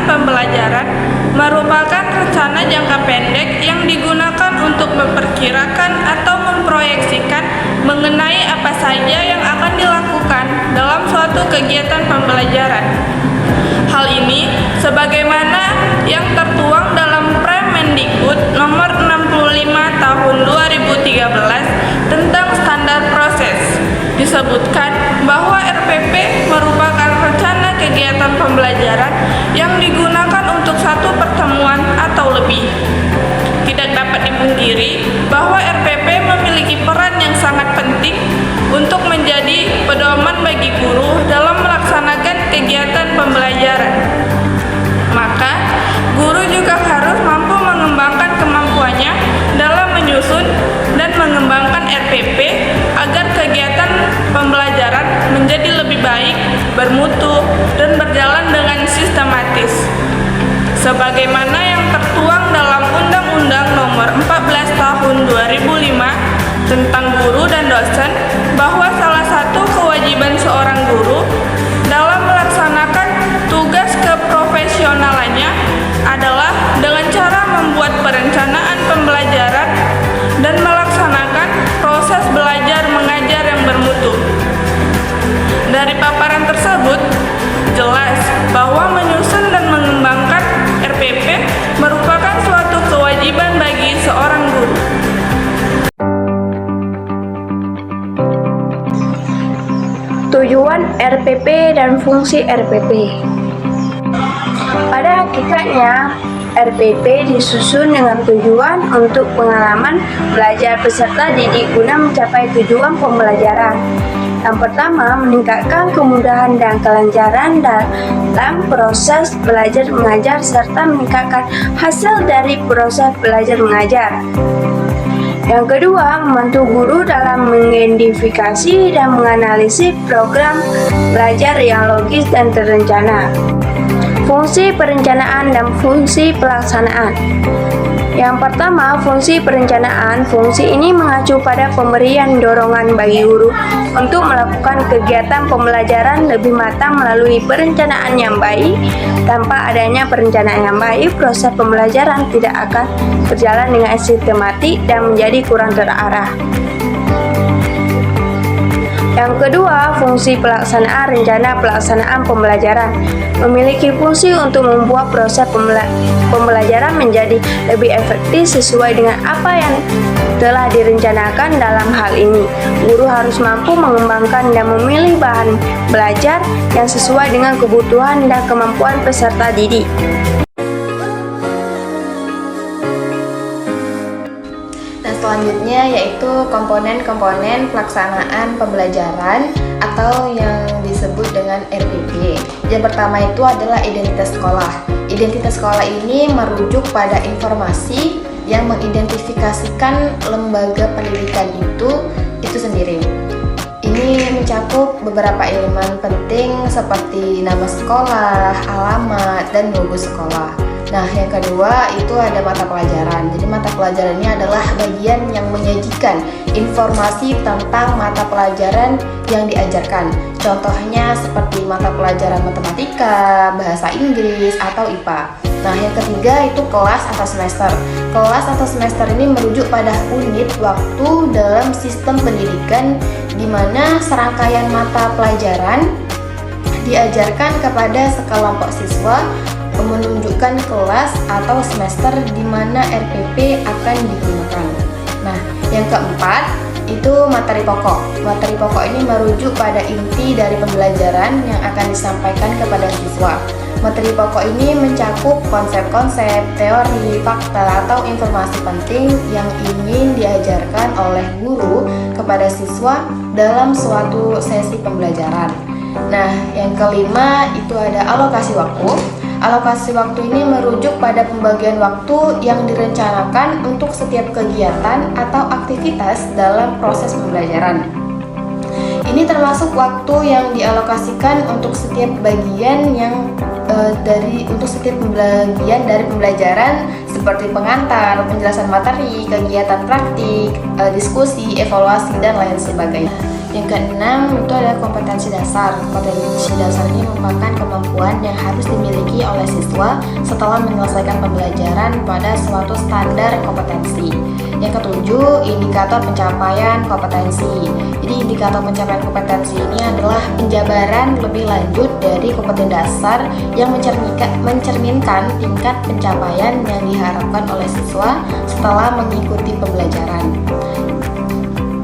pembelajaran merupakan rencana jangka pendek yang digunakan untuk memperkirakan atau memproyeksikan mengenai apa saja yang akan dilakukan dalam suatu kegiatan pembelajaran. Hal ini sebagaimana yang tertuang dalam Permendikbud Nomor 65 Tahun 2013 tentang standar proses. Disebutkan bahwa RPP merupakan rencana kegiatan pembelajaran yang digunakan untuk satu pertemuan atau lebih. Tidak dapat dipungkiri bahwa RPP memiliki peran yang sangat penting untuk menjadi pedoman bagi guru dalam melaksanakan kegiatan pembelajaran. Maka, guru juga harus mampu mengembangkan kemampuannya dalam menyusun dan mengembangkan RPP agar kegiatan pembelajaran menjadi lebih baik, bermutu, dan berjalan dengan sistematis. Sebagaimana yang tertuang dalam Undang-Undang Nomor 14 Tahun 2005 tentang guru dan dosen, bahwa salah satu kewajiban seorang guru dalam melaksanakan tugas keprofesionalannya adalah dengan cara membuat perencanaan pembelajaran dan melaksanakan proses belajar mengajar yang bermutu. Dari paparan tersebut, jelas bahwa menyusun dan mengembangkan RPP merupakan suatu kewajiban bagi seorang guru. Tujuan RPP dan fungsi RPP. Pada hakikatnya, RPP disusun dengan tujuan untuk pengalaman belajar peserta didik guna mencapai tujuan pembelajaran. Yang pertama, meningkatkan kemudahan dan kelancaran dalam proses belajar mengajar serta meningkatkan hasil dari proses belajar mengajar. Yang kedua, membantu guru dalam mengidentifikasi dan menganalisis program belajar yang logis dan terencana. Fungsi perencanaan dan fungsi pelaksanaan. Yang pertama, fungsi perencanaan. Fungsi ini mengacu pada pemberian dorongan bagi guru untuk melakukan kegiatan pembelajaran lebih matang melalui perencanaan yang baik. Tanpa adanya perencanaan yang baik, proses pembelajaran tidak akan berjalan dengan sistematik dan menjadi kurang terarah. Yang kedua, fungsi pelaksanaan. Rencana pelaksanaan pembelajaran memiliki fungsi untuk membuat proses pembelajaran menjadi lebih efektif sesuai dengan apa yang telah direncanakan. Dalam hal ini, guru harus mampu mengembangkan dan memilih bahan belajar yang sesuai dengan kebutuhan dan kemampuan peserta didik. Selanjutnya yaitu komponen-komponen pelaksanaan pembelajaran atau yang disebut dengan RPP. Yang pertama itu adalah identitas sekolah. Identitas sekolah ini merujuk pada informasi yang mengidentifikasikan lembaga pendidikan itu sendiri. Ini mencakup beberapa elemen penting seperti nama sekolah, alamat, dan logo sekolah. Nah, yang kedua itu ada mata pelajaran. Jadi mata pelajaran ini adalah bagian yang menyajikan informasi tentang mata pelajaran yang diajarkan. Contohnya seperti mata pelajaran matematika, bahasa Inggris, atau IPA. Nah, yang ketiga itu kelas atau semester. Kelas atau semester ini merujuk pada unit waktu dalam sistem pendidikan di mana serangkaian mata pelajaran diajarkan kepada sekelompok siswa, menunjukkan kelas atau semester di mana RPP akan digunakan. Nah, yang keempat itu materi pokok. Materi pokok ini merujuk pada inti dari pembelajaran yang akan disampaikan kepada siswa. Materi pokok ini mencakup konsep-konsep, teori, fakta, atau informasi penting yang ingin diajarkan oleh guru kepada siswa dalam suatu sesi pembelajaran. Nah, yang kelima itu ada alokasi waktu. Alokasi waktu ini merujuk pada pembagian waktu yang direncanakan untuk setiap kegiatan atau aktivitas dalam proses pembelajaran. Ini termasuk waktu yang dialokasikan untuk setiap bagian dari pembelajaran seperti pengantar, penjelasan materi, kegiatan praktik, diskusi, evaluasi, dan lain sebagainya. Yang keenam itu adalah kompetensi dasar. Kompetensi dasar ini merupakan kemampuan yang harus dimiliki oleh siswa setelah menyelesaikan pembelajaran pada suatu standar kompetensi. Yang ketujuh, indikator pencapaian kompetensi. Jadi indikator pencapaian kompetensi ini adalah penjabaran lebih lanjut dari kompetensi dasar yang mencerminkan tingkat pencapaian yang diharapkan oleh siswa setelah mengikuti pembelajaran.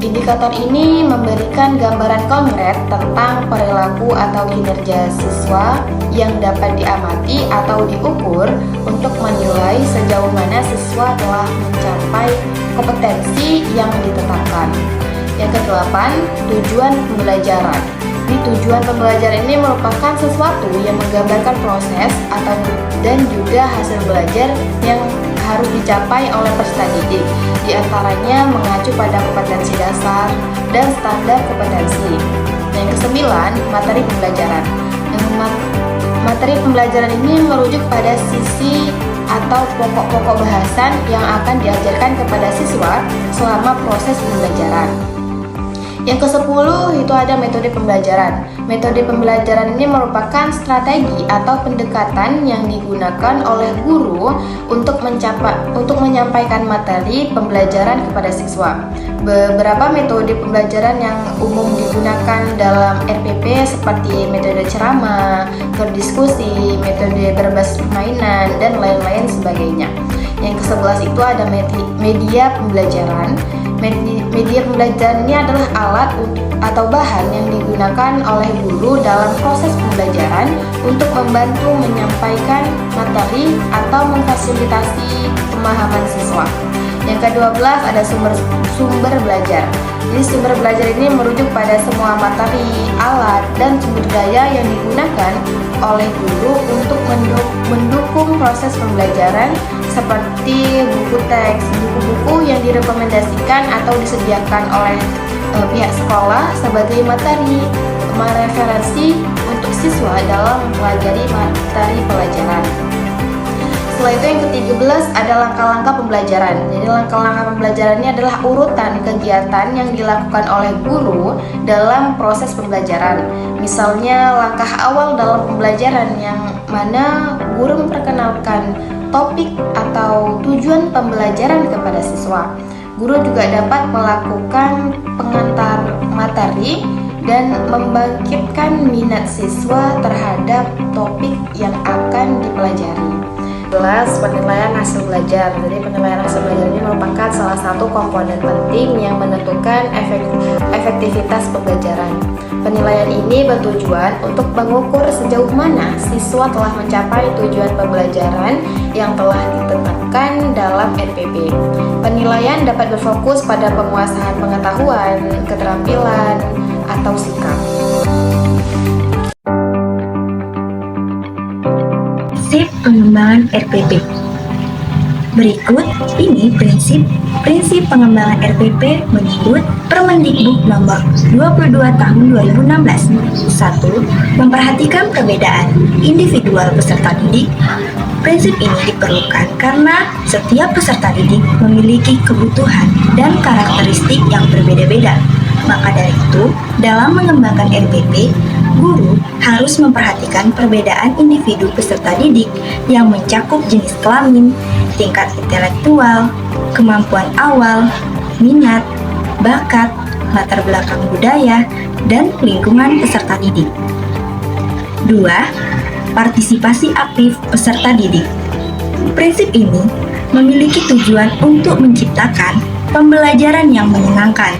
Indikator ini memberikan gambaran konkret tentang perilaku atau kinerja siswa yang dapat diamati atau diukur untuk menilai sejauh mana siswa telah mencapai kompetensi yang ditetapkan. Yang kedelapan, tujuan pembelajaran. Di tujuan pembelajaran ini merupakan sesuatu yang menggambarkan proses dan juga hasil belajar yang harus dicapai oleh peserta didik. Di antaranya mengacu pada kompetensi dasar dan standar kompetensi. Yang kesembilan, materi pembelajaran. Materi pembelajaran ini merujuk pada sisi atau pokok-pokok bahasan yang akan diajarkan kepada siswa selama proses pembelajaran. Yang ke-10 itu ada metode pembelajaran. Metode pembelajaran ini merupakan strategi atau pendekatan yang digunakan oleh guru untuk menyampaikan materi pembelajaran kepada siswa. Beberapa metode pembelajaran yang umum digunakan dalam RPP seperti metode ceramah, berdiskusi, metode berbasis permainan, dan lain-lain sebagainya. Yang ke-11 itu ada media pembelajaran. Media pembelajaran ini adalah alat atau bahan yang digunakan oleh guru dalam proses pembelajaran untuk membantu menyampaikan materi atau memfasilitasi pemahaman siswa. Yang ke-12 ada sumber belajar. Jadi sumber belajar ini merujuk pada semua materi, alat, dan sumber daya yang digunakan oleh guru untuk mendukung proses pembelajaran seperti buku teks, buku-buku yang direkomendasikan atau disediakan oleh pihak sekolah sebagai materi referensi untuk siswa dalam mempelajari materi pelajaran. Setelah itu yang ke-13 ada langkah-langkah pembelajaran. Jadi langkah-langkah pembelajaran ini adalah urutan kegiatan yang dilakukan oleh guru dalam proses pembelajaran. Misalnya langkah awal dalam pembelajaran yang mana guru memperkenalkan topik atau tujuan pembelajaran kepada siswa. Guru juga dapat melakukan pengantar materi dan membangkitkan minat siswa terhadap topik yang akan dipelajari. Penilaian hasil belajar. Jadi penilaian hasil belajar ini merupakan salah satu komponen penting yang menentukan efektivitas pembelajaran. Penilaian ini bertujuan untuk mengukur sejauh mana siswa telah mencapai tujuan pembelajaran yang telah ditetapkan dalam RPP. Penilaian dapat berfokus pada penguasaan pengetahuan, keterampilan, atau sikap. Prinsip pengembangan RPP. Berikut ini prinsip pengembangan RPP menurut Permendikbud nomor 22 tahun 2016. 1. Memperhatikan perbedaan individual peserta didik. Prinsip ini diperlukan karena setiap peserta didik memiliki kebutuhan dan karakteristik yang berbeda-beda. Maka dari itu, dalam mengembangkan RPP, guru harus memperhatikan perbedaan individu peserta didik yang mencakup jenis kelamin, tingkat intelektual, kemampuan awal, minat, bakat, latar belakang budaya, dan lingkungan peserta didik. 2. Partisipasi aktif peserta didik. Prinsip ini memiliki tujuan untuk menciptakan pembelajaran yang menyenangkan,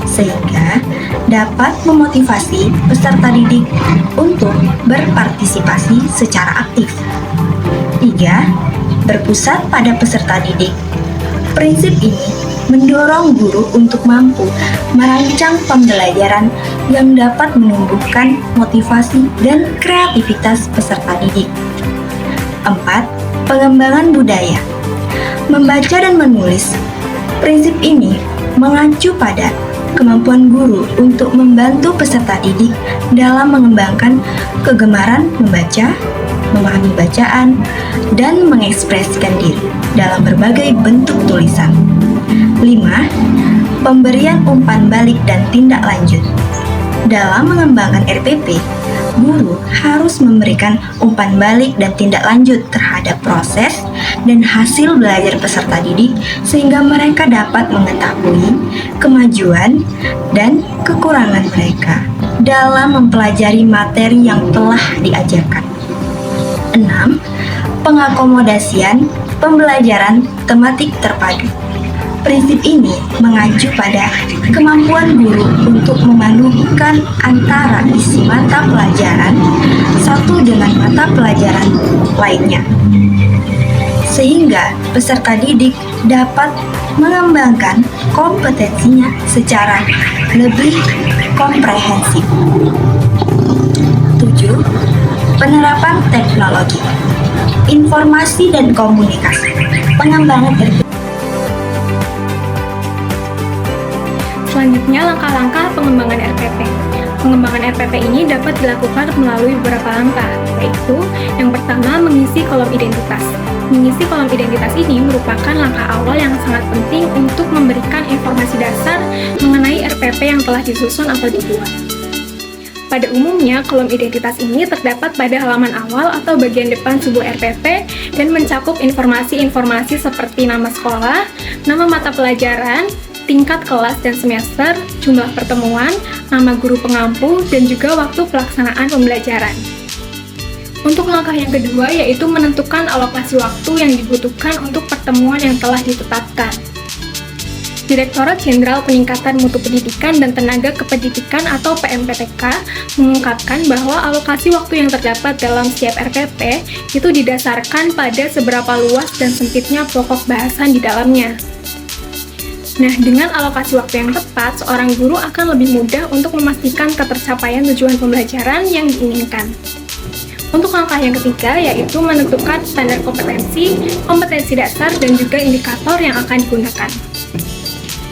sehingga dapat memotivasi peserta didik untuk berpartisipasi secara aktif. 3. Berpusat pada peserta didik. Prinsip ini mendorong guru untuk mampu merancang pembelajaran yang dapat menumbuhkan motivasi dan kreativitas peserta didik. 4. Pengembangan budaya. Membaca dan menulis. Prinsip ini mengacu pada kemampuan guru untuk membantu peserta didik dalam mengembangkan kegemaran membaca, memahami bacaan, dan mengekspresikan diri dalam berbagai bentuk tulisan. 5. Pemberian umpan balik dan tindak lanjut. Dalam mengembangkan RPP, guru harus memberikan umpan balik dan tindak lanjut terhadap proses dan hasil belajar peserta didik sehingga mereka dapat mengetahui kemajuan dan kekurangan mereka dalam mempelajari materi yang telah diajarkan. 6. Pengakomodasian pembelajaran tematik terpadu. Prinsip ini mengacu pada kemampuan guru untuk memadukan antara isi mata pelajaran satu dengan mata pelajaran lainnya, sehingga peserta didik dapat mengembangkan kompetensinya secara lebih komprehensif. 7. Penerapan teknologi, informasi dan komunikasi. Pengembangan RPP. Selanjutnya, langkah-langkah pengembangan RPP. Pengembangan RPP ini dapat dilakukan melalui beberapa langkah, yaitu yang pertama, mengisi kolom identitas. Mengisi kolom identitas ini merupakan langkah awal yang sangat penting untuk memberikan informasi dasar mengenai RPP yang telah disusun atau dibuat. Pada umumnya, kolom identitas ini terdapat pada halaman awal atau bagian depan sebuah RPP dan mencakup informasi-informasi seperti nama sekolah, nama mata pelajaran, tingkat kelas dan semester, jumlah pertemuan, nama guru pengampu, dan juga waktu pelaksanaan pembelajaran. Untuk langkah yang kedua, yaitu menentukan alokasi waktu yang dibutuhkan untuk pertemuan yang telah ditetapkan. Direktorat Jenderal Peningkatan Mutu Pendidikan dan Tenaga Kependidikan atau PMPTK mengungkapkan bahwa alokasi waktu yang terdapat dalam setiap RPP itu didasarkan pada seberapa luas dan sempitnya pokok bahasan di dalamnya. Nah, dengan alokasi waktu yang tepat, seorang guru akan lebih mudah untuk memastikan ketercapaian tujuan pembelajaran yang diinginkan. Untuk langkah yang ketiga, yaitu menentukan standar kompetensi, kompetensi dasar, dan juga indikator yang akan digunakan.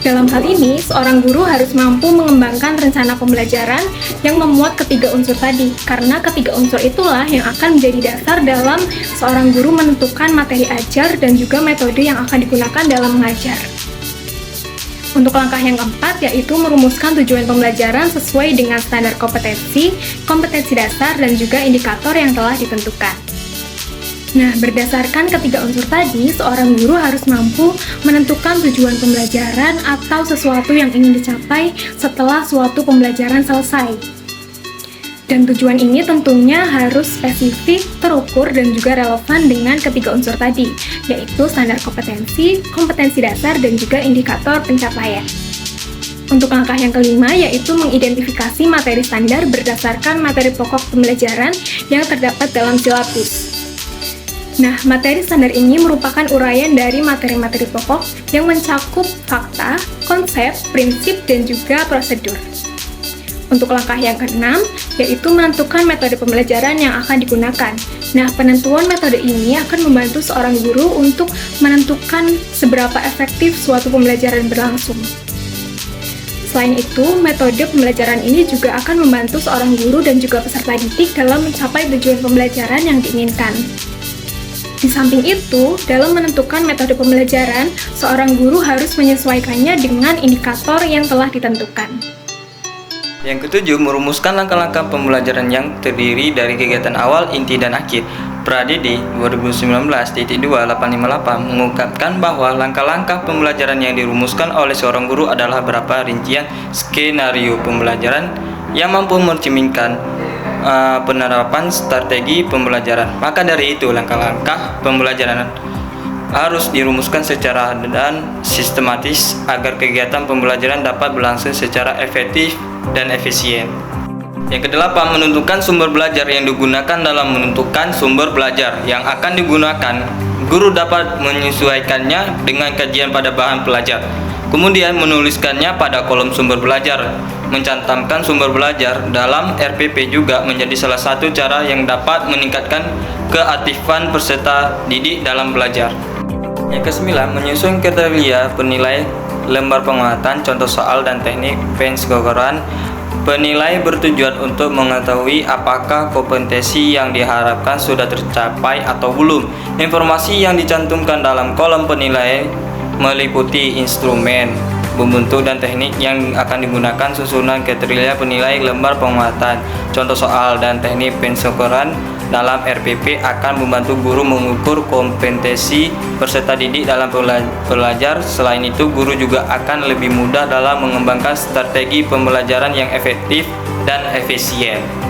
Dalam hal ini, seorang guru harus mampu mengembangkan rencana pembelajaran yang memuat ketiga unsur tadi, karena ketiga unsur itulah yang akan menjadi dasar dalam seorang guru menentukan materi ajar dan juga metode yang akan digunakan dalam mengajar. Untuk langkah yang keempat, yaitu merumuskan tujuan pembelajaran sesuai dengan standar kompetensi, kompetensi dasar, dan juga indikator yang telah ditentukan. Nah, berdasarkan ketiga unsur tadi, seorang guru harus mampu menentukan tujuan pembelajaran atau sesuatu yang ingin dicapai setelah suatu pembelajaran selesai. Dan tujuan ini tentunya harus spesifik, terukur, dan juga relevan dengan ketiga unsur tadi, yaitu standar kompetensi, kompetensi dasar, dan juga indikator pencapaian. Untuk langkah yang kelima, yaitu mengidentifikasi materi standar berdasarkan materi pokok pembelajaran yang terdapat dalam silabus. Nah, materi standar ini merupakan uraian dari materi-materi pokok yang mencakup fakta, konsep, prinsip, dan juga prosedur. Untuk langkah yang keenam, yaitu menentukan metode pembelajaran yang akan digunakan. Nah, penentuan metode ini akan membantu seorang guru untuk menentukan seberapa efektif suatu pembelajaran berlangsung. Selain itu, metode pembelajaran ini juga akan membantu seorang guru dan juga peserta didik dalam mencapai tujuan pembelajaran yang diinginkan. Di samping itu, dalam menentukan metode pembelajaran, seorang guru harus menyesuaikannya dengan indikator yang telah ditentukan. Yang ketujuh, merumuskan langkah-langkah pembelajaran yang terdiri dari kegiatan awal, inti, dan akhir. Pradidi 2019.2.858 mengungkapkan bahwa langkah-langkah pembelajaran yang dirumuskan oleh seorang guru adalah beberapa rincian skenario pembelajaran yang mampu mencerminkan penerapan strategi pembelajaran. Maka dari itu, langkah-langkah pembelajaran harus dirumuskan secara dan sistematis agar kegiatan pembelajaran dapat berlangsung secara efektif dan efisien. Yang kedelapan, menentukan sumber belajar yang digunakan. Dalam menentukan sumber belajar yang akan digunakan, guru dapat menyesuaikannya dengan kajian pada bahan pelajar, kemudian menuliskannya pada kolom sumber belajar. Mencantumkan sumber belajar dalam RPP juga menjadi salah satu cara yang dapat meningkatkan keaktifan peserta didik dalam belajar. Yang kesembilan, menyusun kriteria penilai lembar penguatan, contoh soal dan teknik penskororan. Penilai bertujuan untuk mengetahui apakah kompetensi yang diharapkan sudah tercapai atau belum. Informasi yang dicantumkan dalam kolom penilaian meliputi instrumen, bentuk dan teknik yang akan digunakan, susunan kriteria penilai lembar penguatan, contoh soal, dan teknik pensyukuran dalam RPP akan membantu guru mengukur kompetensi peserta didik dalam belajar. Selain itu, guru juga akan lebih mudah dalam mengembangkan strategi pembelajaran yang efektif dan efisien.